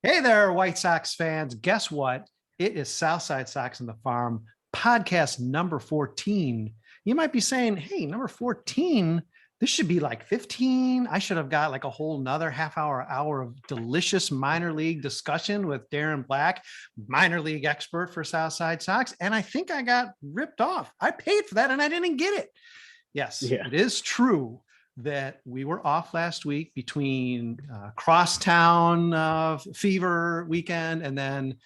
Hey there, White Sox fans. Guess what? It is Southside Sox on the Farm, podcast number 14. You might be saying, hey, number 14, this should be like 15. I should have got like a whole nother hour of delicious minor league discussion with Darren Black, minor league expert for Southside Sox. And I think I got ripped off. I paid for that and I didn't get it. Yes, It is true that we were off last week between crosstown fever weekend and then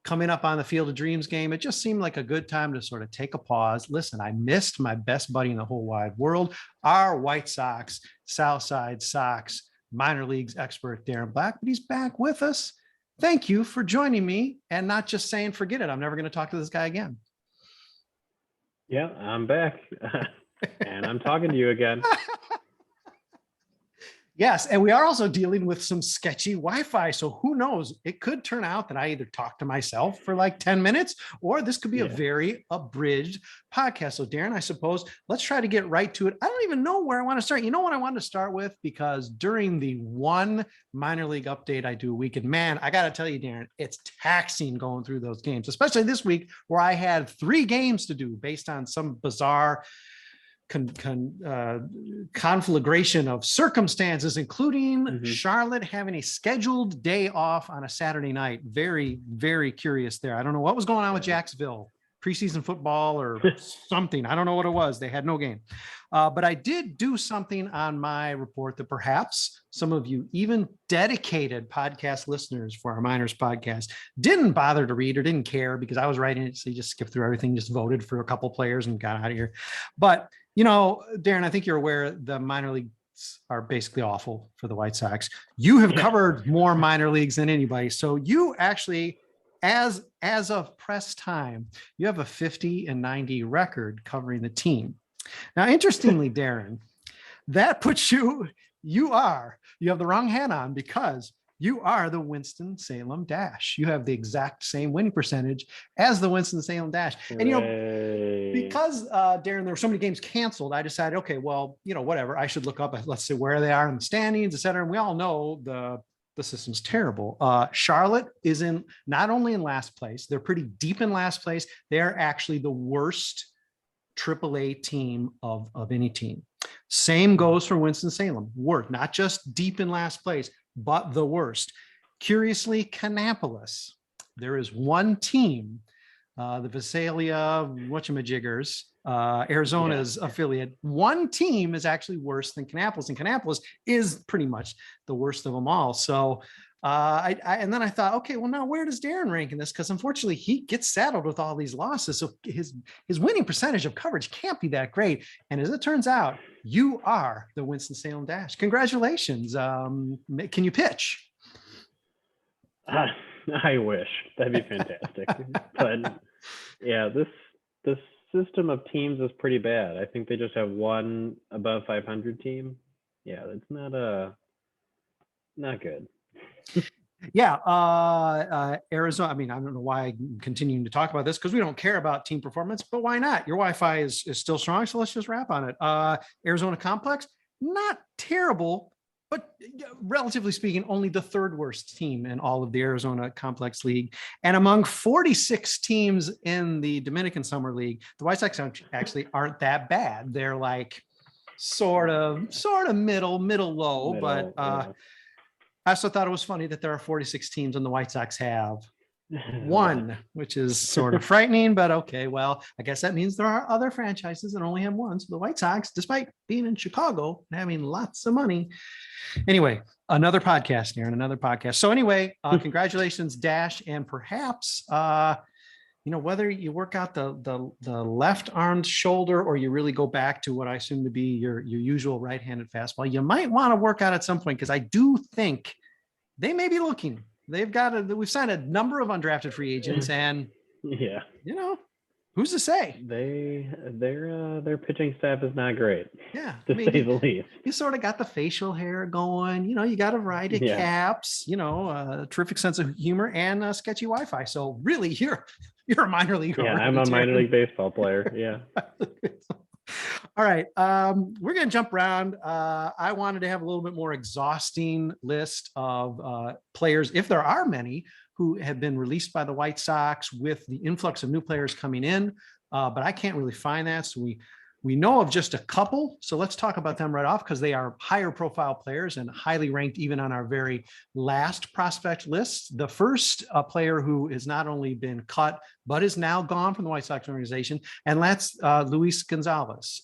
coming up on the Field of Dreams game. It just seemed like a good time to sort of take a pause. Listen, I missed my best buddy in the whole wide world, our White Sox, Southside Sox, minor leagues expert, Darren Black, but he's back with us. Thank you for joining me and not just saying, forget it, I'm never going to talk to this guy again. Yeah, I'm back and I'm talking to you again. Yes, and we are also dealing with some sketchy Wi-Fi. So who knows? It could turn out that I either talk to myself for like 10 minutes, or this could be a very abridged podcast. So Darren, I suppose let's try to get right to it. I don't even know where I want to start. You know what I want to start with? Because during the one minor league update I do a week, and man, I got to tell you, Darren, it's taxing going through those games, especially this week where I had 3 games to do based on some bizarre conflagration of circumstances, including Charlotte having a scheduled day off on a Saturday night. Very, very curious there. I don't know what was going on with Jacksonville, preseason football or something. I don't know what it was. They had no game. But I did do something on my report that perhaps some of you, even dedicated podcast listeners for our Miners podcast, didn't bother to read or didn't care because I was writing it. So you just skipped through everything, just voted for a couple players and got out of here. But you know, Darren, I think you're aware the minor leagues are basically awful for the White Sox. You have covered more minor leagues than anybody. So you actually, as of press time, you have a 50-90 record covering the team. Now, interestingly, Darren, that puts you have the wrong hat on because you are the Winston-Salem Dash. You have the exact same winning percentage as the Winston-Salem Dash. And, you know, because, Darren, there were so many games canceled, I decided, okay, well, you know, whatever. I should look up, let's see where they are in the standings, et cetera. And we all know the system's terrible. Charlotte is not only in last place, they're pretty deep in last place. They're actually the worst AAA team of any team. Same goes for Winston-Salem. Not just deep in last place, but the worst. Curiously, Kannapolis, there is one team, the Visalia whatchamajiggers, Arizona's affiliate. One team is actually worse than Kannapolis, and Kannapolis is pretty much the worst of them all. So and then I thought, okay, well, now where does Darren rank in this? Because unfortunately, he gets saddled with all these losses. So his winning percentage of coverage can't be that great. And as it turns out, you are the Winston-Salem Dash. Congratulations. Can you pitch? I wish. That'd be fantastic. But yeah, this system of teams is pretty bad. I think they just have one above 500 team. Yeah, it's not good. Arizona. I mean, I don't know why I'm continuing to talk about this because we don't care about team performance, but why not? Your Wi-Fi is still strong, so let's just wrap on it. Arizona Complex, not terrible, but relatively speaking, only the 3rd worst team in all of the Arizona Complex League. And among 46 teams in the Dominican Summer League, the White Sox actually aren't that bad. They're like sort of middle low, but I also thought it was funny that there are 46 teams and the White Sox have one, which is sort of frightening, but okay, well, I guess that means there are other franchises that only have one. So the White Sox, despite being in Chicago and having lots of money. Anyway, another podcast, Aaron, another podcast. So anyway, congratulations, Dash. And perhaps, you know, whether you work out the left armed shoulder or you really go back to what I assume to be your usual right-handed fastball, you might want to work out at some point because I do think they may be looking. We've signed a number of undrafted free agents, and you know, who's to say? Their pitching staff is not great. Yeah, to say the least. You sort of got the facial hair going. You know, you got a variety of caps. You know, a terrific sense of humor and sketchy Wi-Fi. So really, you're a minor league. Yeah, I'm a minor league baseball player. Yeah. All right. We're going to jump around. I wanted to have a little bit more exhausting list of players, if there are many, who have been released by the White Sox with the influx of new players coming in. But I can't really find that. So we know of just a couple. So let's talk about them right off because they are higher profile players and highly ranked even on our very last prospect list. The first player who has not only been cut, but is now gone from the White Sox organization, and that's Luis González.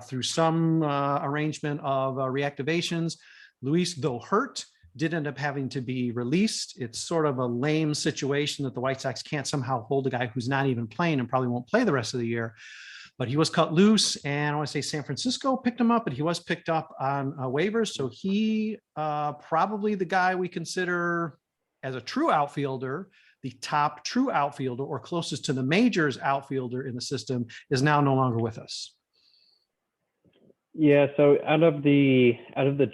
Through some arrangement of reactivations, Luis, though hurt, did end up having to be released. It's sort of a lame situation that the White Sox can't somehow hold a guy who's not even playing and probably won't play the rest of the year. But he was cut loose, and I want to say San Francisco picked him up, but he was picked up on waivers. So he probably the guy we consider as a true outfielder, the top true outfielder or closest to the majors outfielder in the system, is now no longer with us. Yeah, so out of the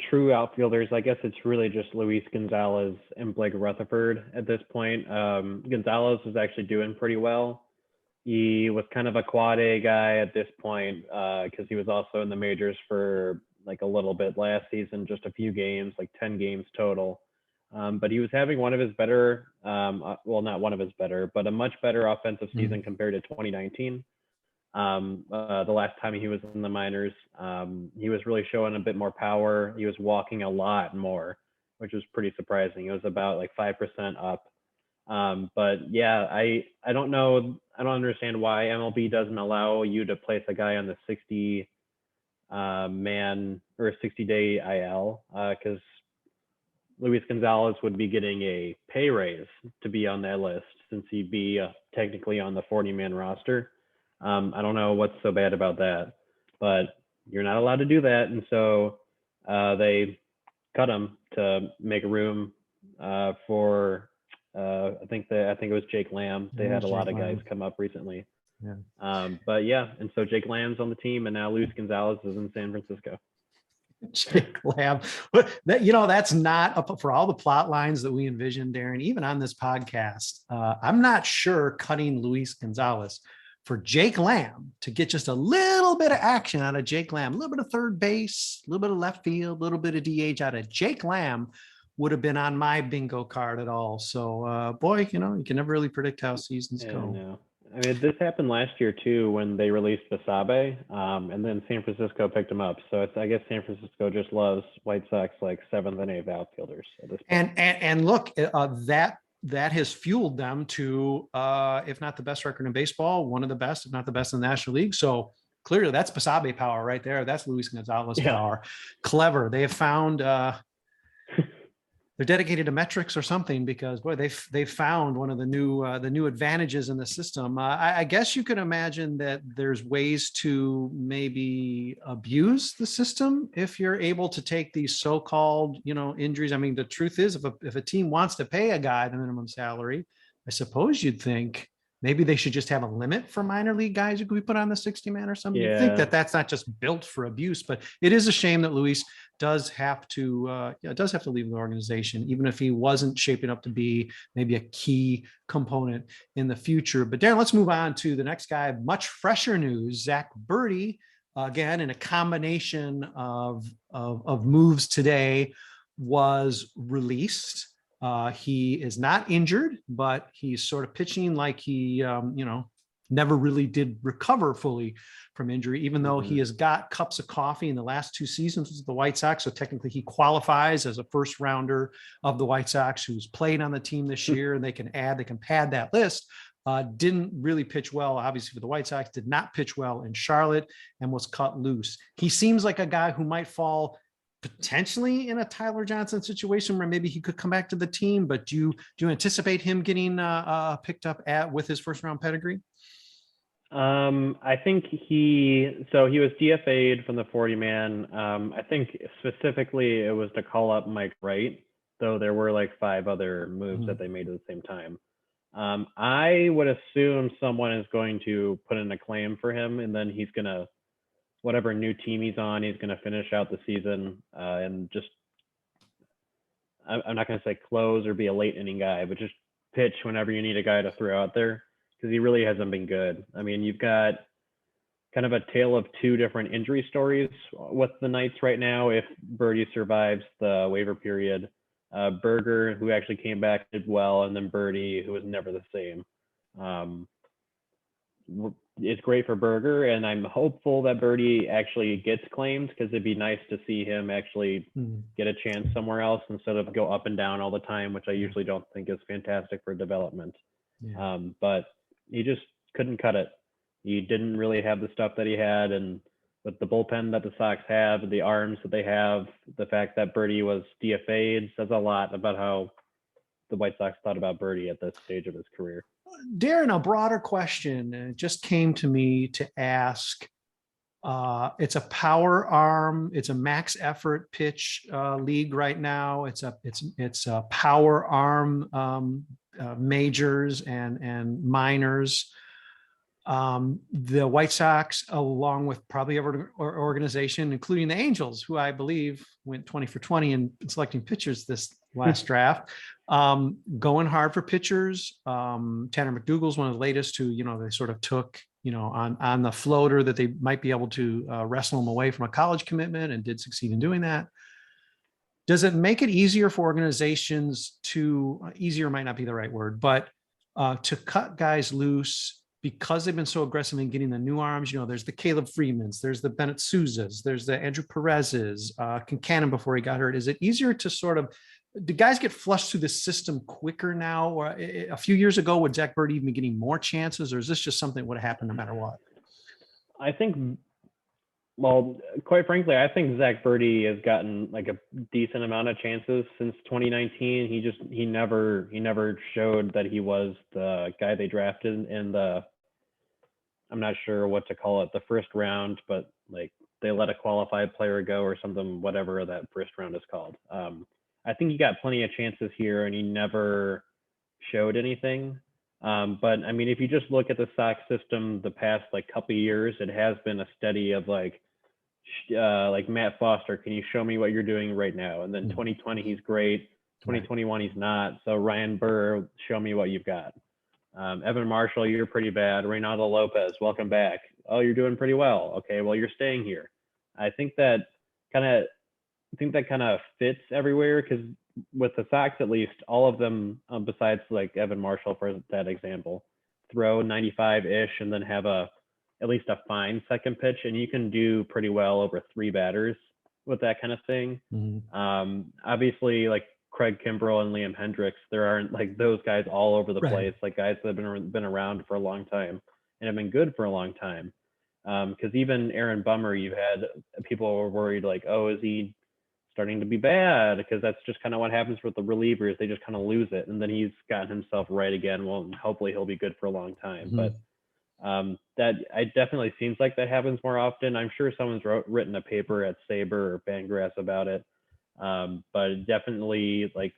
true outfielders, I guess it's really just Luis González and Blake Rutherford at this point. Gonzalez was actually doing pretty well. He was kind of a quad A guy at this point because he was also in the majors for like a little bit last season, just a few games, like 10 games total. But he was having one of his better, well, not one of his better, but a much better offensive season compared to 2019. The last time he was in the minors, he was really showing a bit more power. He was walking a lot more, which was pretty surprising. It was about like 5% up. But yeah, I don't know. I don't understand why MLB doesn't allow you to place a guy on the 60 man or 60-day IL because Luis González would be getting a pay raise to be on that list since he'd be technically on the 40-man roster. I don't know what's so bad about that, but you're not allowed to do that. And so they cut him to make room for I think it was Jake Lamb. They had a lot of guys come up recently. Yeah. But yeah, and so Jake Lamb's on the team, and now Luis González is in San Francisco. Jake Lamb, but that, that's not up for all the plot lines that we envisioned, Darren. Even on this podcast, I'm not sure cutting Luis González for Jake Lamb to get just a little bit of action out of Jake Lamb, a little bit of third base, a little bit of left field, a little bit of DH out of Jake Lamb would have been on my bingo card at all. So, boy, you can never really predict how seasons go. No. I mean, this happened last year too when they released Basabe, and then San Francisco picked him up. So I guess San Francisco just loves White Sox like 7th and 8th outfielders at this point. And look, that has fueled them to, if not the best record in baseball, one of the best, if not the best in the National League. So clearly, that's Basabe power right there. That's Luis González power. Clever. They have found. They're dedicated to metrics or something because boy, they've found one of the new advantages in the system. I guess you can imagine that there's ways to maybe abuse the system if you're able to take these so-called injuries. I mean, the truth is, if a team wants to pay a guy the minimum salary, I suppose you'd think maybe they should just have a limit for minor league guys who could be put on the 60-man or something. Yeah. You think that that's not just built for abuse, but it is a shame that Luis does have to leave the organization, even if he wasn't shaping up to be maybe a key component in the future. But Darren, let's move on to the next guy. Much fresher news: Zack Burdi, again in a combination of moves today, was released. He is not injured, but he's sort of pitching like he, never really did recover fully from injury, even though he has got cups of coffee in the last 2 seasons with the White Sox. So technically he qualifies as a first rounder of the White Sox who's played on the team this year, and they can pad that list. Didn't really pitch well, obviously, for the White Sox, did not pitch well in Charlotte, and was cut loose. He seems like a guy who might fall potentially in a Tyler Johnson situation where maybe he could come back to the team, but do you anticipate him getting picked up with his first round pedigree? I think he was DFA'd from the 40-man. I think specifically it was to call up Mike Wright, though there were like 5 other moves that they made at the same time. I would assume someone is going to put in a claim for him, and then he's going to, whatever new team he's on, he's going to finish out the season and just, I'm not going to say close or be a late inning guy, but just pitch whenever you need a guy to throw out there, because he really hasn't been good. I mean, you've got kind of a tale of two different injury stories with the Knights right now. If Birdy survives the waiver period, Berger, who actually came back, did well, and then Birdy, who was never the same. It's great for Berger, and I'm hopeful that Birdy actually gets claimed, because it'd be nice to see him actually get a chance somewhere else instead of go up and down all the time, which I usually don't think is fantastic for development. Yeah. But he just couldn't cut it. He didn't really have the stuff that he had, and with the bullpen that the Sox have, the arms that they have, the fact that Birdy was DFA'd says a lot about how the White Sox thought about Birdy at this stage of his career. Darren, a broader question just came to me to ask. It's a power arm. It's a max effort pitch league right now. It's a power arm majors and minors. The White Sox, along with probably every organization, including the Angels, who I believe went 20 for 20 in selecting pitchers this last draft, going hard for pitchers. Tanner McDougal's one of the latest who, they sort of took, on the floater that they might be able to wrestle him away from a college commitment, and did succeed in doing that. Does it make it easier for organizations easier might not be the right word, but to cut guys loose because they've been so aggressive in getting the new arms? There's the Caleb Freemans, there's the Bennett Souzas, there's the Andrew Perez's, Kincannon before he got hurt. Is it easier to do guys get flushed through the system quicker now? Or a few years ago, would Zack Burdi even be getting more chances, or is this just something that would happen no matter what? I think, well, quite frankly, I think Zack Burdi has gotten like a decent amount of chances since 2019. He never showed that he was the guy they drafted in the, I'm not sure what to call it, the first round, but like they let a qualified player go or something, whatever that first round is called. I think he got plenty of chances here, and he never showed anything. But I mean, if you just look at the Sox system the past like couple of years, it has been a steady of like Matt Foster, can you show me what you're doing right now? And then 2020 he's great, 2021 he's not. So Ryan Burr, show me what you've got. Evan Marshall, you're pretty bad. Reynaldo Lopez, welcome back. Oh, you're doing pretty well. Okay, well, you're staying here. I think that kind of fits everywhere, because with the Sox, at least, all of them, besides like Evan Marshall for that example, throw 95-ish and then have at least a fine second pitch, and you can do pretty well over 3 batters with that kind of thing. Obviously, like Craig Kimbrell and Liam Hendricks, there aren't like those guys all over the place, like guys that have been around for a long time and have been good for a long time. Because even Aaron Bummer, you've had people were worried like, oh, is he starting to be bad? Because that's just kind of what happens with the relievers. They just kind of lose it, and then he's gotten himself right again. Well, hopefully he'll be good for a long time. But that it definitely seems like that happens more often. I'm sure someone's written a paper at Saber or Fangraphs about it. But it definitely like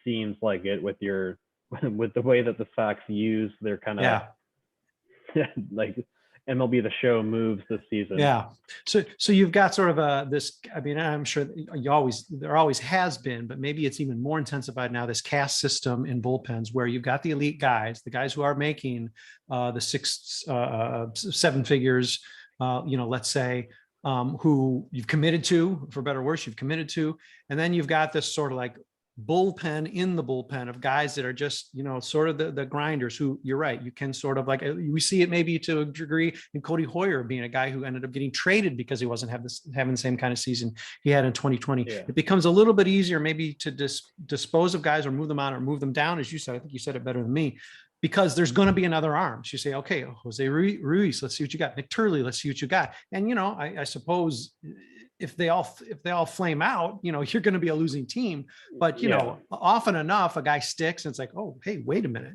seems like it with the way that the Sox use their kind of like MLB The Show moves this season. Yeah. So you've got sort of this, I mean, I'm sure there always has been, but maybe it's even more intensified now, this caste system in bullpens where you've got the elite guys, the guys who are making the 6-7 figures, let's say, who you've committed to, for better or worse, and then you've got this sort of like bullpen in the bullpen of guys that are just, sort of the grinders who, you're right, you can sort of like, we see it maybe to a degree in Cody Hoyer being a guy who ended up getting traded because he wasn't having the same kind of season he had in 2020. Yeah. It becomes a little bit easier maybe to dispose of guys or move them on or move them down, as you said. I think you said it better than me, because there's going to be another arm. So you say, okay, Jose Ruiz, let's see what you got. Nick Turley, let's see what you got. And, I suppose if they all flame out, you're going to be a losing team. But, often enough, a guy sticks and it's like, oh, hey, wait a minute.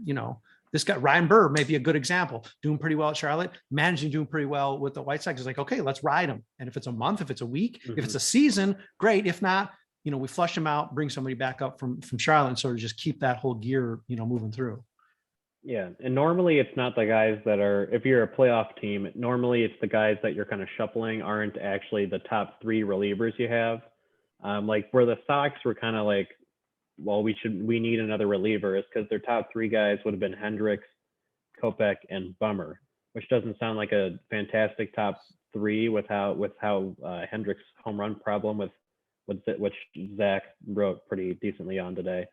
This guy, Ryan Burr, may be a good example, doing pretty well at Charlotte, doing pretty well with the White Sox. It's like, okay, let's ride him. And if it's a month, if it's a week, if it's a season, great. If not, we flush him out, bring somebody back up from Charlotte and sort of just keep that whole gear, moving through. Yeah. And normally it's not the guys that are, if you're a playoff team, normally it's the guys that you're kind of shuffling aren't actually the top 3 relievers you have. Like where the Sox were kind of like, well, we need another reliever, is because their top 3 guys would have been Hendricks, Kopech, and Bummer. which doesn't sound like a fantastic top 3 with how Hendricks' home run problem which Zach wrote pretty decently on today.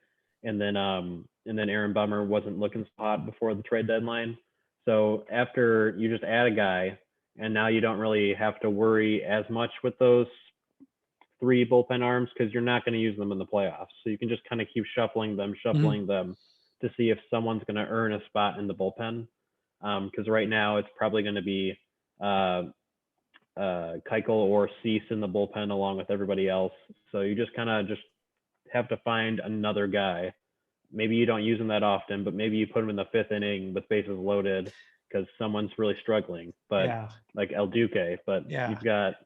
And then Aaron Bummer wasn't looking so hot before the trade deadline. So after you just add a guy, and now you don't really have to worry as much with those 3 bullpen arms because you're not going to use them in the playoffs. So you can just kind of keep shuffling them to see if someone's going to earn a spot in the bullpen. Because right now it's probably going to be Keuchel or Cease in the bullpen along with everybody else. So you just kind of just have to find another guy. Maybe you don't use him that often, but maybe you put him in the 5th inning with bases loaded because someone's really struggling. But like El Duque, but you've got.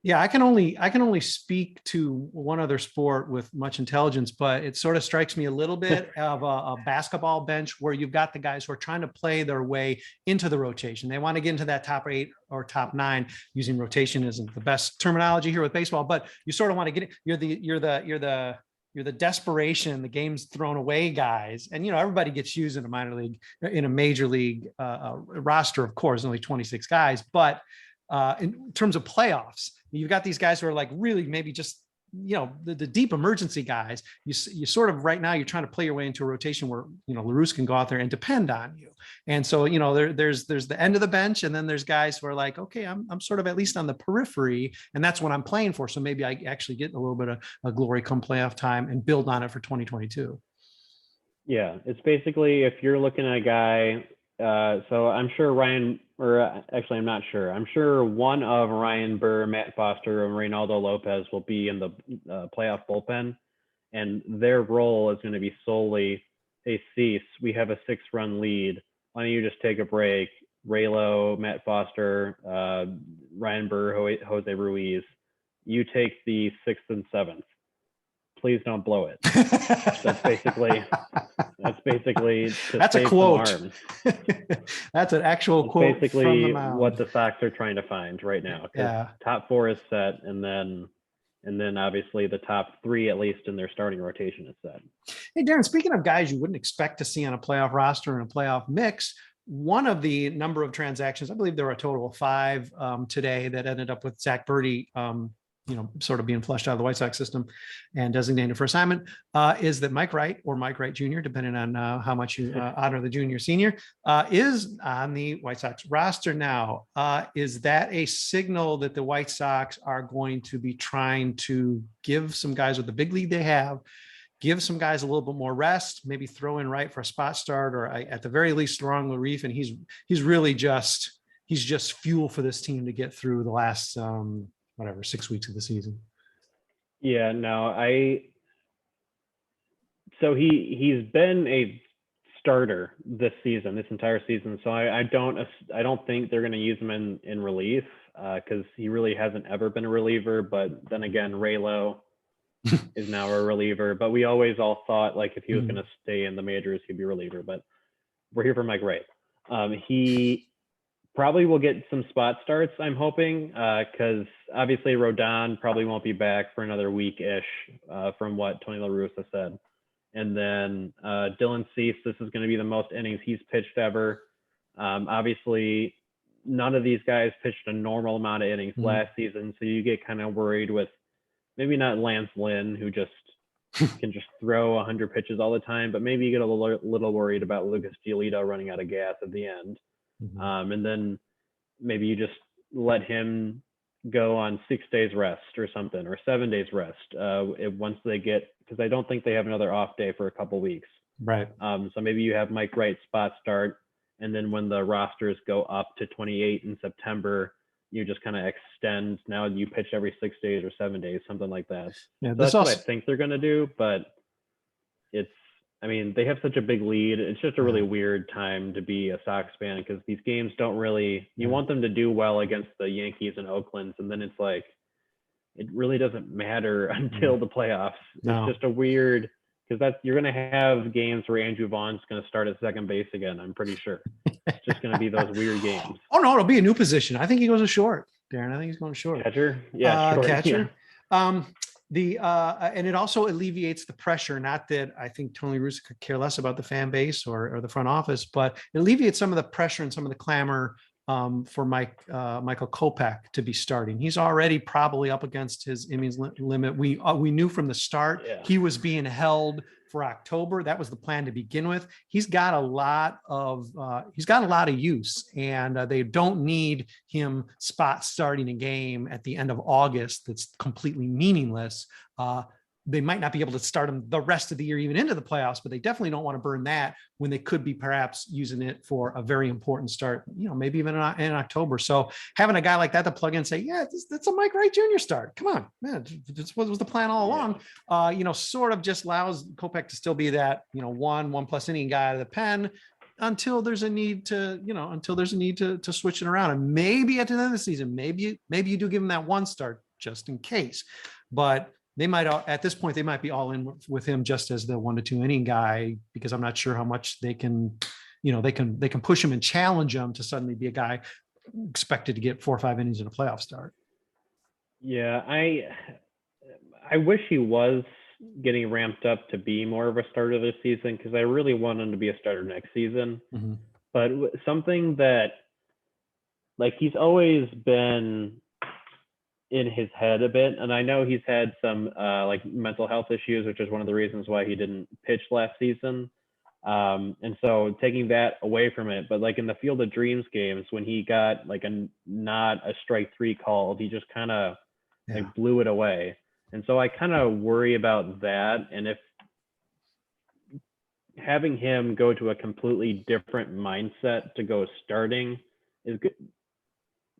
Yeah, I can only speak to one other sport with much intelligence, but it sort of strikes me a little bit of a basketball bench where you've got the guys who are trying to play their way into the rotation. They want to get into that top 8 or top 9. Using rotation isn't the best terminology here with baseball, but you sort of want to get it. You're the desperation, the game's thrown away guys. And, everybody gets used in a major league roster, of course, only 26 guys, but in terms of playoffs, you've got these guys who are like really maybe just, the deep emergency guys. You sort of right now you're trying to play your way into a rotation where, LaRousse can go out there and depend on you. And so, there's the end of the bench, and then there's guys who are like, okay, I'm sort of at least on the periphery, and that's what I'm playing for. So maybe I actually get a little bit of a glory come playoff time and build on it for 2022. Yeah, it's basically if you're looking at a guy. So I'm sure I'm not sure. I'm sure one of Ryan Burr, Matt Foster, and Reynaldo Lopez will be in the playoff bullpen, and their role is going to be solely, hey, Cease, we have a 6-run lead. Why don't you just take a break? Raylo, Matt Foster, Ryan Burr, Jose Ruiz, you take the 6th and 7th. Please don't blow it. That's basically that's a quote. That's an actual quote. Basically from the mound. What the Sox are trying to find right now. Top 4 is set, and then obviously the top 3, at least in their starting rotation, is set. Hey, Darren, speaking of guys you wouldn't expect to see on a playoff roster and a playoff mix, one of the number of transactions, I believe there were a total of 5 today that ended up with Zack Burdi, sort of being flushed out of the White Sox system and designated for assignment, is that Mike Wright or Mike Wright Jr., depending on how much you honor the junior senior, is on the White Sox roster now. Is that a signal that the White Sox are going to be trying to give some guys with the big lead they have, give some guys a little bit more rest, maybe throw in Wright for a spot start, or at the very least strong Larif, and he's really just fuel for this team to get through the last 6 weeks of the season. Yeah, no, so he's been a starter this entire season. So I don't think they're going to use him in relief because he really hasn't ever been a reliever. But then again, Raylo is now a reliever. But we always all thought like if he was going to stay in the majors, he'd be a reliever. But we're here for Mike Wright. He probably will get some spot starts, I'm hoping, because obviously Rodon probably won't be back for another week-ish from what Tony La Russa said. And then Dylan Cease, this is going to be the most innings he's pitched ever. Obviously, none of these guys pitched a normal amount of innings last season, so you get kind of worried with maybe not Lance Lynn, who just can just throw 100 pitches all the time, but maybe you get a little worried about Lucas Giolito running out of gas at the end. And then maybe you just let him go on 6 days rest or something, or 7 days rest once they get, because I don't think they have another off day for a couple weeks. Right. So maybe you have Mike Wright spot start, and then when the rosters go up to 28 in September, you just kind of extend. Now you pitch every 6 days or 7 days, something like that. Yeah, so that's what I think they're going to do, but they have such a big lead. It's just a really weird time to be a Sox fan because these games don't really, you want them to do well against the Yankees and Oaklands, and then it's like, it really doesn't matter until the playoffs. No. It's just a weird, because you're going to have games where Andrew Vaughn's going to start at second base again, I'm pretty sure. It's just going to be those weird games. Oh, no, it'll be a new position. I think he goes to short, Darren. I think he's going to short. Catcher? Yeah, short. Catcher. Yeah. And it also alleviates the pressure. Not that I think Tony Russo could care less about the fan base or the front office, but it alleviates some of the pressure and some of the clamor for Michael Kopech to be starting. He's already probably up against his innings limit. We knew from the start he was being held for October. That was the plan to begin with. He's got a lot of use, and they don't need him spot starting a game at the end of August that's completely meaningless. They might not be able to start him the rest of the year, even into the playoffs, but they definitely don't want to burn that when they could be perhaps using it for a very important start, maybe even in October. So having a guy like that to plug in and say, yeah, that's a Mike Wright Jr. start. Come on, man. This was the plan all along. Sort of just allows Kopech to still be that, one plus inning guy out of the pen until there's a need to, to switch it around. And maybe at the end of the season, maybe you do give him that one start just in case, but they might, at this point, they might be all in with him just as the 1 to 2 inning guy, because I'm not sure how much they can push him and challenge him to suddenly be a guy expected to get 4 or 5 innings in a playoff start. Yeah, I wish he was getting ramped up to be more of a starter this season, because I really want him to be a starter next season. Mm-hmm. But something that, he's always been in his head a bit, and I know he's had some mental health issues, which is one of the reasons why he didn't pitch last season, and so taking that away from it, but in the Field of Dreams games, when he got not a strike 3 called, he just kind of blew it away. And so I kind of worry about that, and if having him go to a completely different mindset to go starting is good,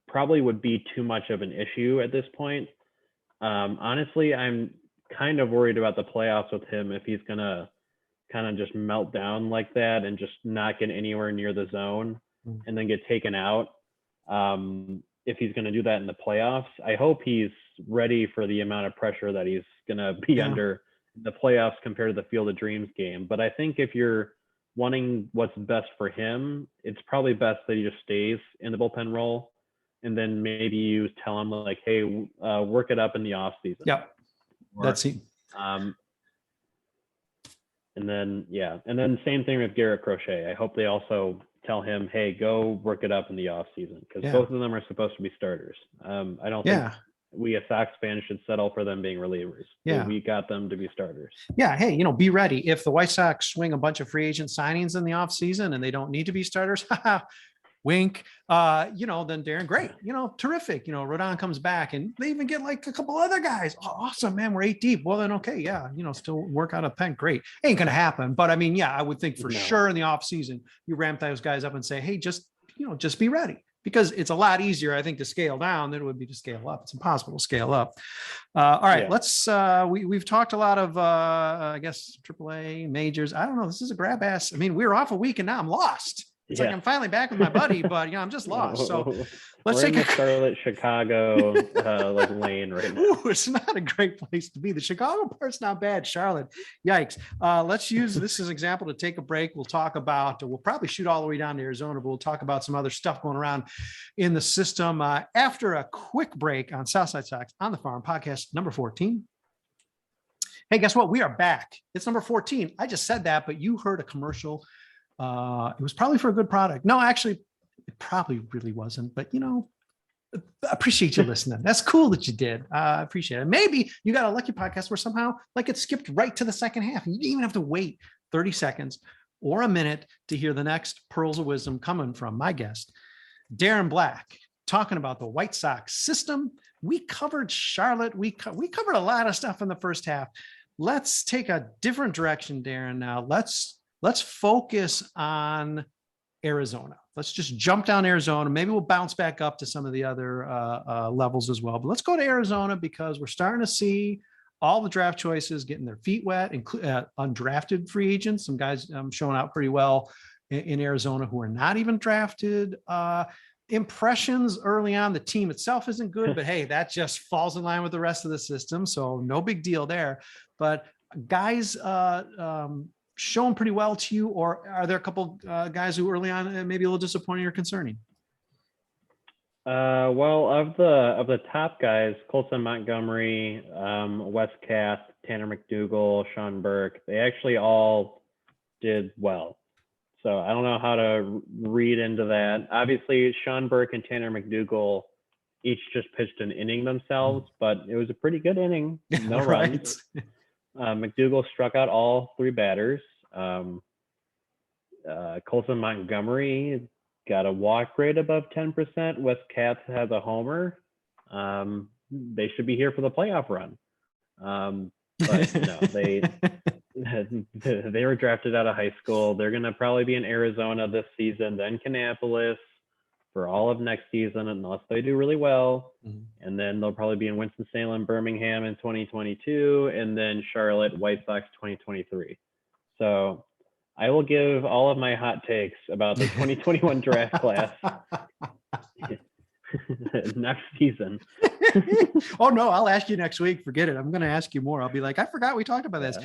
probably would be too much of an issue at this point. Honestly, I'm kind of worried about the playoffs with him, if he's going to kind of just melt down like that and just not get anywhere near the zone and then get taken out. If he's going to do that in the playoffs, I hope he's ready for the amount of pressure that he's going to be under in the playoffs compared to the Field of Dreams game. But I think if you're wanting what's best for him, it's probably best that he just stays in the bullpen role. And then maybe you tell him hey, work it up in the off season. Yep. That's it. And then same thing with Garrett Crochet. I hope they also tell him, hey, go work it up in the off season, because both of them are supposed to be starters. I don't think we as Sox fans should settle for them being relievers. Yeah. We got them to be starters. Yeah. Hey, be ready. If the White Sox swing a bunch of free agent signings in the off season and they don't need to be starters, wink, then Darren, great, terrific. Rodon comes back and they even get a couple other guys. Oh, awesome, man. We're 8 deep. Well, then, okay. Yeah. Still work out a pen. Great. Ain't going to happen. But I mean, I would think for sure in the off season, you ramp those guys up and say, hey, just be ready, because it's a lot easier, I think, to scale down than it would be to scale up. It's impossible to scale up. All right, let's, we've talked a lot of, I guess, AAA majors. I don't know. This is a grab ass. I mean, we were off a week and now I'm lost. It's I'm finally back with my buddy, but I'm just lost. So let's take a Charlotte, Chicago, lane right now. Ooh, it's not a great place to be. The Chicago part's not bad. Charlotte, yikes. Let's use this as an example to take a break. We'll probably shoot all the way down to Arizona, but we'll talk about some other stuff going around in the system after a quick break on Southside Sox on the Farm podcast number 14. Hey, guess what? We are back. It's number 14. I just said that, but you heard a commercial. It was probably for a good product. No, actually, it probably really wasn't, but appreciate you listening. That's cool that you did. I appreciate it. Maybe you got a lucky podcast where somehow it skipped right to the second half and you didn't even have to wait 30 seconds or a minute to hear the next pearls of wisdom coming from my guest, Darren Black, talking about the White Sox system. We covered Charlotte. We covered a lot of stuff in the first half. Let's take a different direction, Darren. Now let's focus on Arizona. Let's just jump down Arizona. Maybe we'll bounce back up to some of the other levels as well. But let's go to Arizona, because we're starting to see all the draft choices getting their feet wet, undrafted free agents, some guys showing out pretty well in Arizona who are not even drafted. Impressions early on, the team itself isn't good, but hey, that just falls in line with the rest of the system. So no big deal there. But guys, shown pretty well to you, or are there a couple guys who early on maybe a little disappointing or concerning? Well, of the top guys, Colson Montgomery, Wes Kath, Tanner McDougal, Sean Burke, they actually all did well. So I don't know how to read into that. Obviously, Sean Burke and Tanner McDougal each just pitched an inning themselves, but it was a pretty good inning. No runs. McDougal struck out all three batters. Colson Montgomery got a walk rate above 10%. Wes Katz has a homer. They should be here for the playoff run. But no, they were drafted out of high school. They're going to probably be in Arizona this season, then Kannapolis for all of next season, unless they do really well. And then they'll probably be in Winston-Salem, Birmingham in 2022, and then Charlotte, White Sox 2023. So I will give all of my hot takes about the 2021 draft class next season. Oh no, I'll ask you next week. Forget it. I'm going to ask you more. I'll be like, I forgot we talked about this.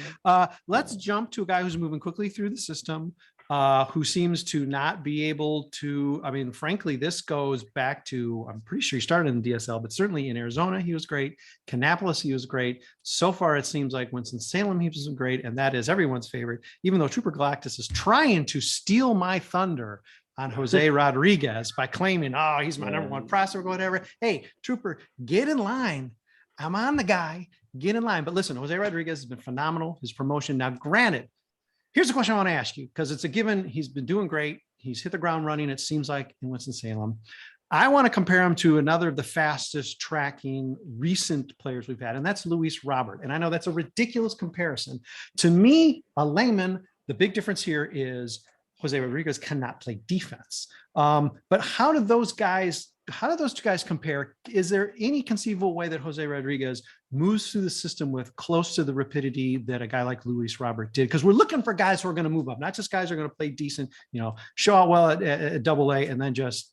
Let's jump to a guy who's moving quickly through the system, who seems to not be able to. I mean, frankly, this goes back to, I'm pretty sure he started in the DSL, but certainly in Arizona, he was great. Kannapolis, he was great. So far, it seems like Winston-Salem, he was great. And that is everyone's favorite, even though Trooper Galactus is trying to steal my thunder on José Rodríguez by claiming, oh, he's my number one prospect or whatever. Hey, Trooper, get in line. I'm on the guy. Get in line. But listen, José Rodríguez has been phenomenal. His promotion. Now, granted, here's the question I want to ask you, because it's a given. He's been doing great. He's hit the ground running, it seems like, in Winston-Salem. I want to compare him to another of the fastest tracking recent players we've had, and that's Luis Robert. And I know that's a ridiculous comparison. To me, a layman, the big difference here is José Rodríguez cannot play defense. But how do those two guys compare? Is there any conceivable way that José Rodríguez moves through the system with close to the rapidity that a guy like Luis Robert did? Because we're looking for guys who are going to move up, not just guys who are going to play decent, show out well at Double A and then just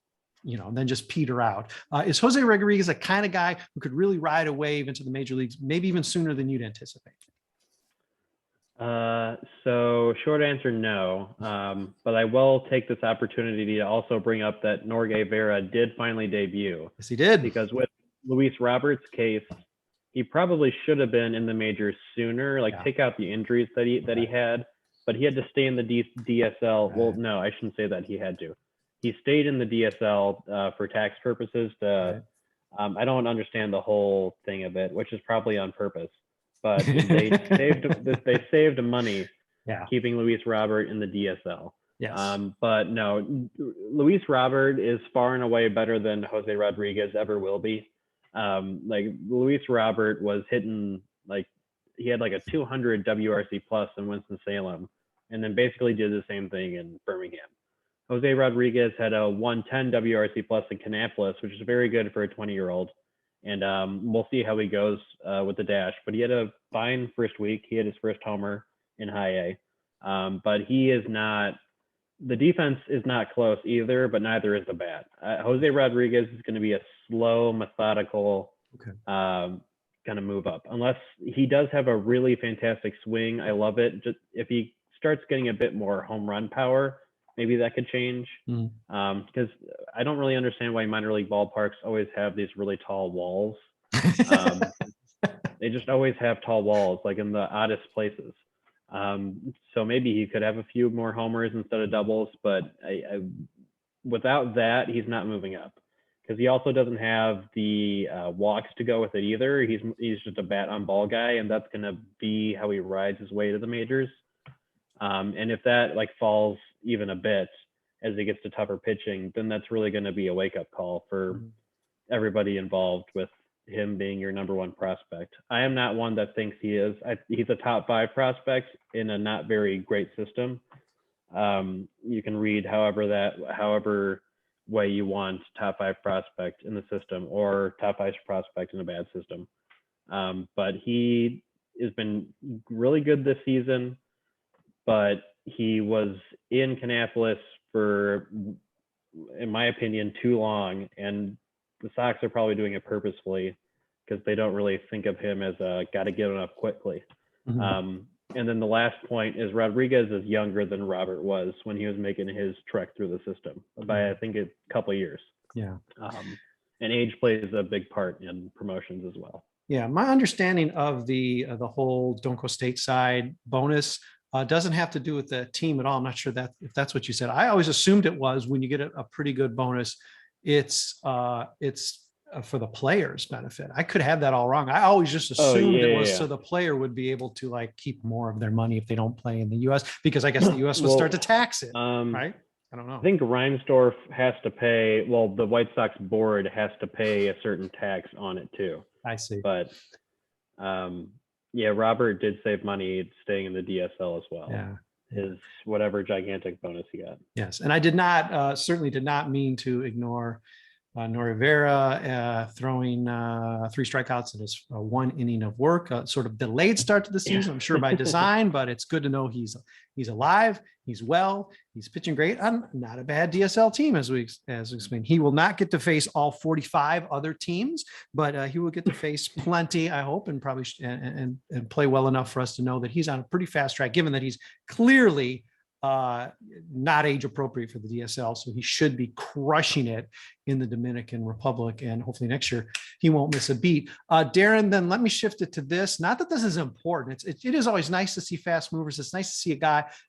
peter out. Is José Rodríguez a kind of guy who could really ride a wave into the major leagues, maybe even sooner than you'd anticipate? So short answer, no. But I will take this opportunity to also bring up that Norge Vera did finally debut. Yes, he did. Because with Luis Roberts' case, he probably should have been in the majors sooner, take out the injuries that he had, but he had to stay in the DSL. Well, no, I shouldn't say that he had to. He stayed in the DSL for tax purposes. I don't understand the whole thing of it, which is probably on purpose. But they saved money keeping Luis Robert in the DSL. Yes. But no, Luis Robert is far and away better than José Rodríguez ever will be. Luis Robert was hitting he had a 200 WRC plus in Winston-Salem, and then basically did the same thing in Birmingham. José Rodríguez had a 110 WRC plus in Kannapolis, which is very good for a 20-year-old. And we'll see how he goes with the Dash. But he had a fine first week. He had his first homer in high A. But he is not – the defense is not close either, but neither is the bat. José Rodríguez is going to be a slow, methodical kind of move up. Unless he does have a really fantastic swing. I love it. Just if he starts getting a bit more home run power, maybe that could change, because I don't really understand why minor league ballparks always have these really tall walls. They just always have tall walls, in the oddest places. So maybe he could have a few more homers instead of doubles, but without that, he's not moving up, because he also doesn't have the walks to go with it either. He's just a bat on ball guy, and that's going to be how he rides his way to the majors. And if that falls even a bit as he gets to tougher pitching, then that's really going to be a wake-up call for everybody involved with him being your number one prospect. I am not one that thinks he is. He's a top 5 prospect in a not very great system. You can read however way you want top 5 prospect in the system or top 5 prospect in a bad system. But he has been really good this season. But he was in Kannapolis for, in my opinion, too long. And the Sox are probably doing it purposefully because they don't really think of him as a got to get him up quickly. And then the last point is Rodríguez is younger than Robert was when he was making his trek through the system by, I think, a couple of years. Yeah. And age plays a big part in promotions as well. Yeah, my understanding of the whole Don't Go Stateside bonus doesn't have to do with the team at all. I'm not sure that if that's what you said. I always assumed it was when you get a pretty good bonus, it's for the player's benefit. I could have that all wrong. I always just assumed it was so the player would be able to like keep more of their money if they don't play in the U.S. because I guess the U.S. would start to tax it, right? I don't know. I think Reinsdorf has to pay. Well, the White Sox board has to pay a certain tax on it too. I see. But Robert did save money staying in the DSL as well. Yeah. His whatever gigantic bonus he got. Yes. And I did not, certainly did not mean to ignore Nori Vera throwing 3 strikeouts in his 1 inning of work, sort of delayed start to the season, I'm sure by design, but it's good to know he's alive, he's well, he's pitching great. Not a bad DSL team, as we explained. He will not get to face all 45 other teams, but he will get to face plenty, I hope, and probably and play well enough for us to know that he's on a pretty fast track, given that he's clearly not age appropriate for the DSL. So he should be crushing it in the Dominican Republic. And hopefully next year he won't miss a beat. Darren, then let me shift it to this. Not that this is important. It is always nice to see fast movers. It's nice to see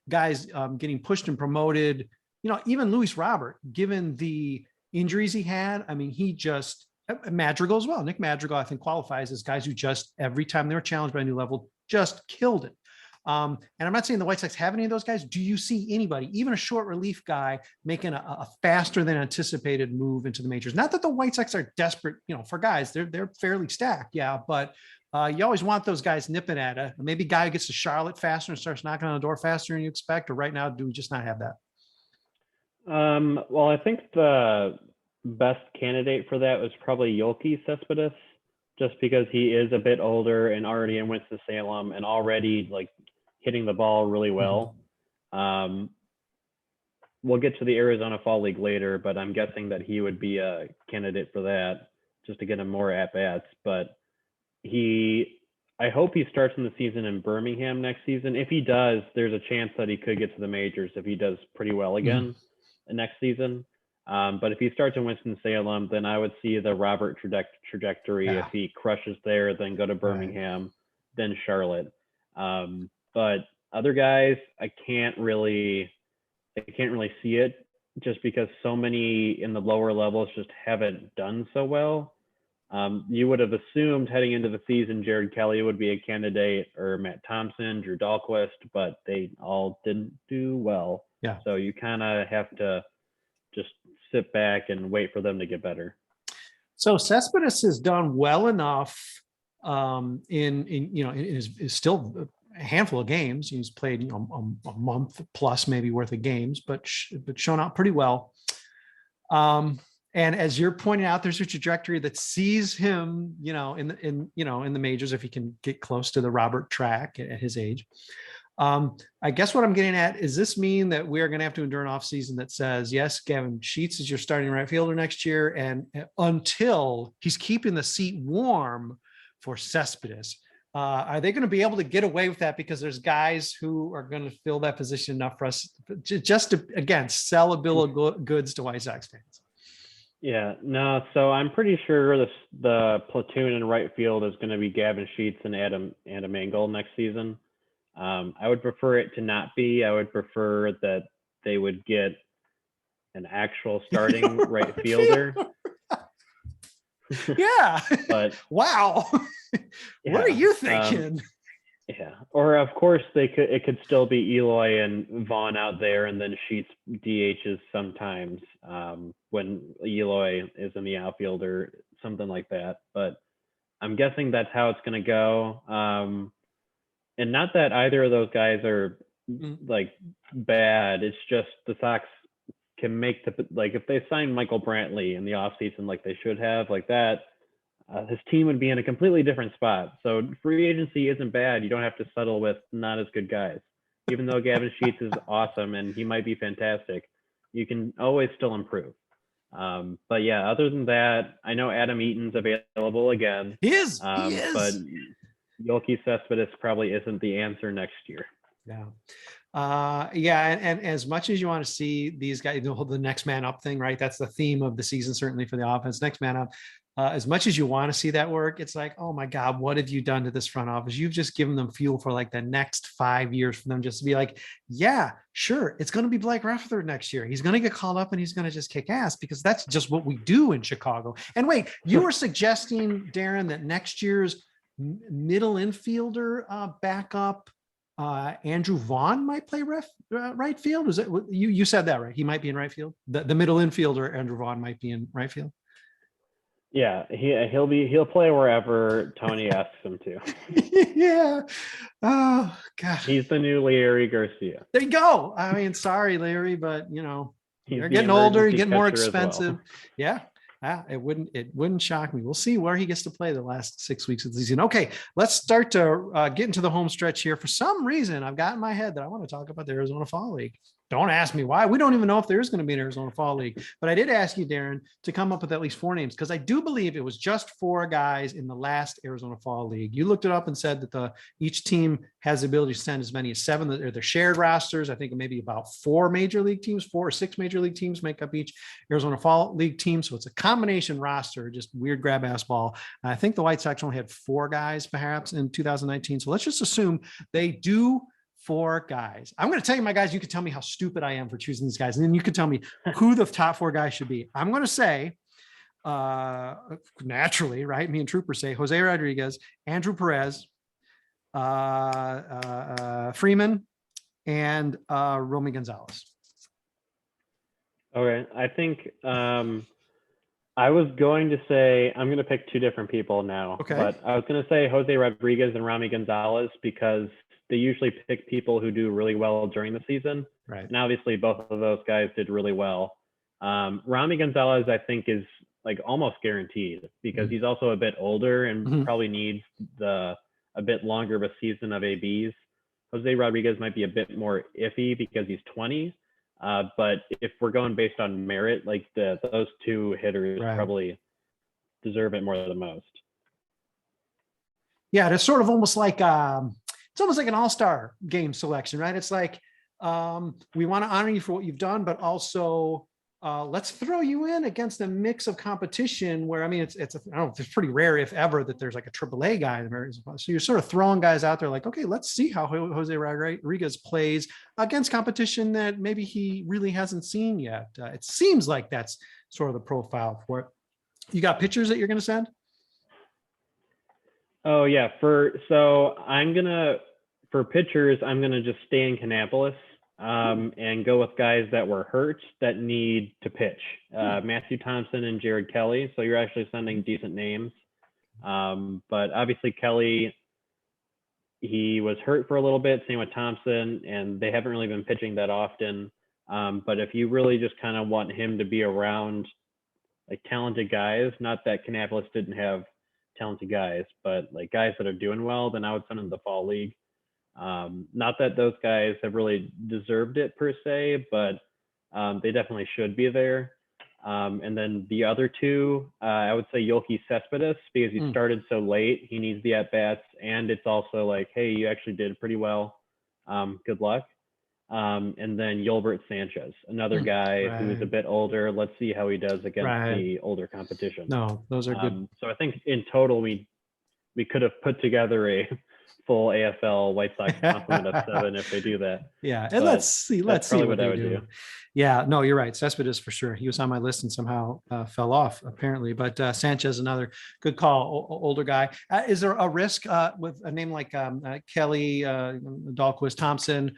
guys getting pushed and promoted. You know, even Luis Robert, given the injuries he had, I mean, he just, Madrigal as well. Nick Madrigal, I think, qualifies as guys who just, every time they were challenged by a new level, just killed it. And I'm not saying the White Sox have any of those guys. Do you see anybody, even a short relief guy, making a faster than anticipated move into the majors? Not that the White Sox are desperate, for guys. They're fairly stacked, but you always want those guys nipping at it. Maybe guy who gets to Charlotte faster and starts knocking on the door faster than you expect. Or right now, do we just not have that? Well, I think the best candidate for that was probably Yolki Cespedes, just because he is a bit older and already in Winston-Salem and already like hitting the ball really well. We'll get to the Arizona Fall League later, but I'm guessing that he would be a candidate for that just to get him more at-bats. But I hope he starts in the season in Birmingham next season. If he does, there's a chance that he could get to the majors if he does pretty well again next season. But if he starts in Winston-Salem, then I would see the Robert trajectory. If he crushes there, then go to Birmingham, then Charlotte. But other guys, I can't really see it, just because so many in the lower levels just haven't done so well. You would have assumed heading into the season, Jared Kelly would be a candidate, or Matt Thompson, Drew Dahlquist, but they all didn't do well. Yeah. So you kind of have to just sit back and wait for them to get better. So Cespedes has done well enough is still a handful of games. He's played a month plus maybe worth of games, but shown out pretty well. And as you're pointing out, there's a trajectory that sees him, in the majors if he can get close to the Robert track at his age. I guess what I'm getting at is, this mean that we're going to have to endure an offseason that says, yes, Gavin Sheets is your starting right fielder next year, and until he's keeping the seat warm for Cespedes. Are they going to be able to get away with that because there's guys who are going to fill that position enough for us just to, again, sell a bill of goods to White Sox fans? Yeah, no. So I'm pretty sure the platoon in right field is going to be Gavin Sheets and Adam Engel next season. I would prefer it to not be. I would prefer that they would get an actual starting right fielder. Yeah. But wow. What are you thinking? Or of course it could still be Eloy and Vaughn out there, and then Sheets DHs sometimes when Eloy is in the outfield or something like that. But I'm guessing that's how it's going to go. And not that either of those guys are like bad. It's just the Sox can make if they sign Michael Brantley in the offseason like they should have, like that, his team would be in a completely different spot. So free agency isn't bad. You don't have to settle with not as good guys. Even though Gavin Sheets is awesome and he might be fantastic, you can always still improve. But yeah, other than that, I know Adam Eaton's available again. He is. But Yolki Cespedes probably isn't the answer next year. Yeah. Yeah. And as much as you want to see these guys, the next man up thing, right? That's the theme of the season, certainly for the offense, next man up. As much as you want to see that work, it's like, oh my God, what have you done to this front office? You've just given them fuel for like the next 5 years for them just to be like, yeah, sure. It's going to be Blake Rutherford next year. He's going to get called up and he's going to just kick ass because that's just what we do in Chicago. And wait, you were suggesting, Darren, that next year's middle infielder backup Andrew Vaughn might play right field. Is it you said that, right? He might be in right field. The middle infielder Andrew Vaughn might be in right field. Yeah, he'll play wherever Tony asks him to. Yeah. Oh God. He's the new Larry Garcia. There you go. I mean, sorry, Larry, but you're the getting older, you emergency get more catcher as well. expensive. Yeah. It wouldn't shock me. We'll see where he gets to play the last 6 weeks of the season. Okay, let's start to get into the home stretch here. For some reason, I've got in my head that I want to talk about the Arizona Fall League. Don't ask me why. We don't even know if there is going to be an Arizona Fall League. But I did ask you, Darren, to come up with at least 4 names because I do believe it was just 4 guys in the last Arizona Fall League. You looked it up and said that each team has the ability to send as many as 7. They're shared rosters. I think maybe about 4 major league teams, 4 or 6 major league teams make up each Arizona Fall League team. So it's a combination roster, just weird grab ass ball. I think the White Sox only had 4 guys perhaps in 2019. So let's just assume they do 4 guys. I'm going to tell you, my guys, you can tell me how stupid I am for choosing these guys. And then you can tell me who the top 4 guys should be. I'm going to say, naturally, right? Me and Trooper say José Rodríguez, Andrew Perez, Freeman, and Romy Gonzalez. Okay. I think I was going to say, I'm going to pick 2 different people now. Okay. But I was going to say José Rodríguez and Romy Gonzalez because they usually pick people who do really well during the season. Right. And obviously both of those guys did really well. Romy Gonzalez, I think, is like almost guaranteed because he's also a bit older and probably needs a bit longer of a season of ABs. José Rodríguez might be a bit more iffy because he's 20. But if we're going based on merit, like those 2 hitters probably deserve it more than most. Yeah, it's sort of almost like it's almost like an all-star game selection, right? It's like we want to honor you for what you've done, but also let's throw you in against a mix of competition where, I mean, I don't know, it's pretty rare, if ever, that there's like a AAA guy. So you're sort of throwing guys out there like, okay, let's see how José Rodríguez plays against competition that maybe he really hasn't seen yet. It seems like that's sort of the profile for it. You got pictures that you're going to send? Oh yeah. For pitchers, I'm gonna just stay in Kannapolis and go with guys that were hurt that need to pitch. Matthew Thompson and Jared Kelly. So you're actually sending decent names. But obviously Kelly, he was hurt for a little bit. Same with Thompson, and they haven't really been pitching that often. But if you really just kind of want him to be around like talented guys, not that Kannapolis didn't have talented guys, but like guys that are doing well, then I would send them to the Fall League. Not that those guys have really deserved it per se, but they definitely should be there. And then the other 2, I would say Yoelqui Cespedes, because he started so late, he needs the at-bats, and it's also like, hey, you actually did pretty well. Good luck. And then Yolbert Sanchez, another guy who's a bit older. Let's see how he does against the older competition. No, those are good. So I think in total, we could have put together a full AFL White Sox complement of 7 if they do that. Yeah, and let's see what I would do. Yeah, no, you're right. Cespedes for sure. He was on my list and somehow fell off apparently. But Sanchez, another good call, older guy. Is there a risk with a name like Kelly, Dahlquist, Thompson?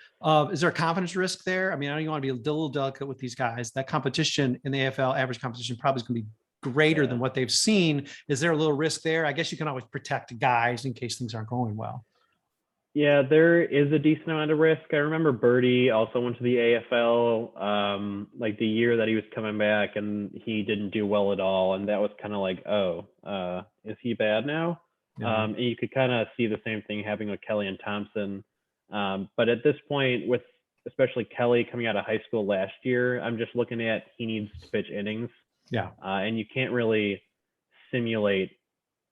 Is there a confidence risk there? I mean, I know you want to be a little delicate with these guys. That competition in the AFL, average competition, probably is going to be greater than what they've seen. Is there a little risk there? I guess you can always protect guys in case things aren't going well. Yeah, there is a decent amount of risk. I remember Birdy also went to the AFL like the year that he was coming back, and he didn't do well at all. And that was kind of like, is he bad now? Yeah. And you could kind of see the same thing happening with Kelly and Thompson. But at this point, with especially Kelly coming out of high school last year, I'm just looking at he needs to pitch innings. Yeah. And you can't really simulate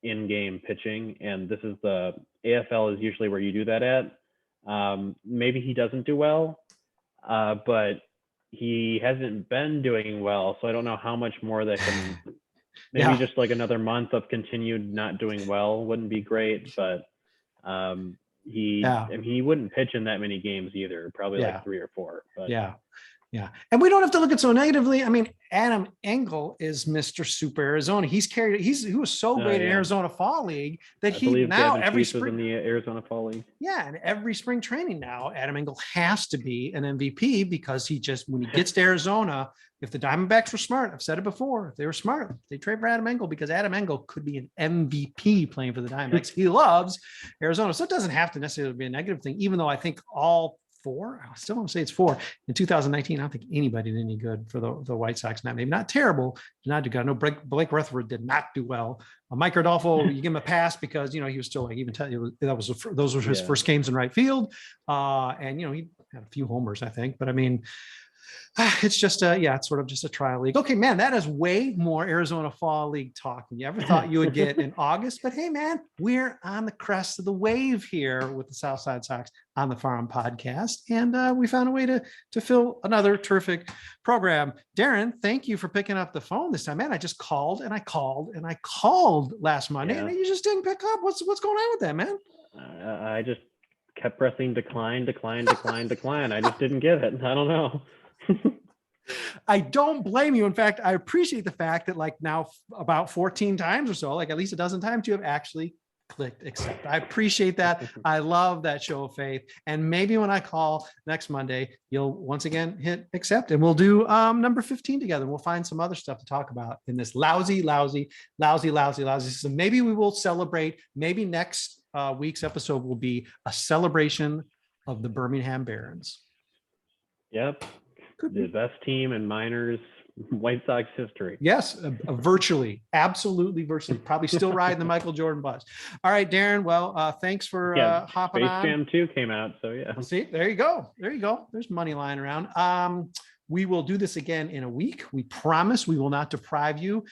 in-game pitching, and this is the AFL is usually where you do that at. Maybe he doesn't do well, but he hasn't been doing well. So I don't know how much more that can, maybe just like another month of continued not doing well wouldn't be great, but he wouldn't pitch in that many games either, probably like 3 or 4. But yeah. And we don't have to look at so negatively. I mean, Adam Engel is Mr. Super Arizona. He was so great in Arizona Fall League that he now every spring in the Arizona Fall League. Yeah, and every spring training now, Adam Engel has to be an MVP because when he gets to Arizona, if the Diamondbacks were smart, I've said it before, if they were smart, they trade for Adam Engel because Adam Engel could be an MVP playing for the Diamondbacks. He loves Arizona. So it doesn't have to necessarily be a negative thing, even though I think all 4, I still want to say it's 4 in 2019. I don't think anybody did any good for the White Sox. Maybe not terrible, did not do good. I know Blake Rutherford did not do well. Mike Rodolfo, you give him a pass because he was still those were his first games in right field, and he had a few homers, I think. But I mean, it's just it's sort of just a trial league. Okay, man, that is way more Arizona Fall League talk than you ever thought you would get in August. But hey, man, we're on the crest of the wave here with the Southside Sox on the Farm podcast, and we found a way to fill another terrific program. Darren, thank you for picking up the phone this time, man. I just called and I called and I called last Monday, and you just didn't pick up. What's going on with that, man? I just kept pressing decline. I just didn't get it. I don't know. I don't blame you. In fact, I appreciate the fact that like now about 14 times or so, like at least a dozen times, you have actually clicked accept. I appreciate that. I love that show of faith. And maybe when I call next Monday, you'll once again hit accept, and we'll do number 15 together. We'll find some other stuff to talk about in this lousy system. Maybe we will celebrate. Maybe next week's episode will be a celebration of the Birmingham Barons. Yep. The best team in minors White Sox history. Yes, virtually, absolutely virtually. Probably still riding the Michael Jordan bus. All right, Darren. Well, thanks for hopping on. Space Jam 2 came out, so yeah. See, there you go. There's money lying around. We will do this again in a week. We promise we will not deprive you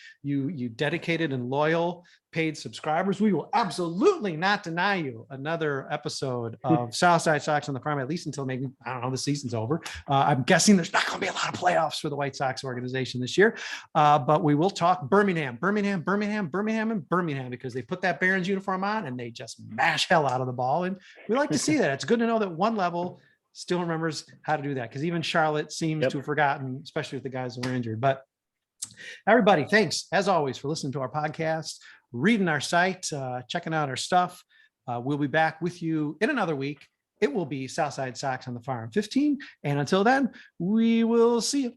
dedicated and loyal paid subscribers. We will absolutely not deny you another episode of Southside Sox on the Farm, at least until maybe, I don't know, the season's over. I'm guessing there's not going to be a lot of playoffs for the White Sox organization this year, but we will talk Birmingham, because they put that Barons uniform on and they just mash hell out of the ball. And we like to see that. It's good to know that one level still remembers how to do that, because even Charlotte seems to have forgotten, especially with the guys who were injured. But everybody, thanks as always for listening to our podcast, reading our site, checking out our stuff. We'll be back with you in another week. It will be Southside Sox on the Farm 15. And until then, we will see you.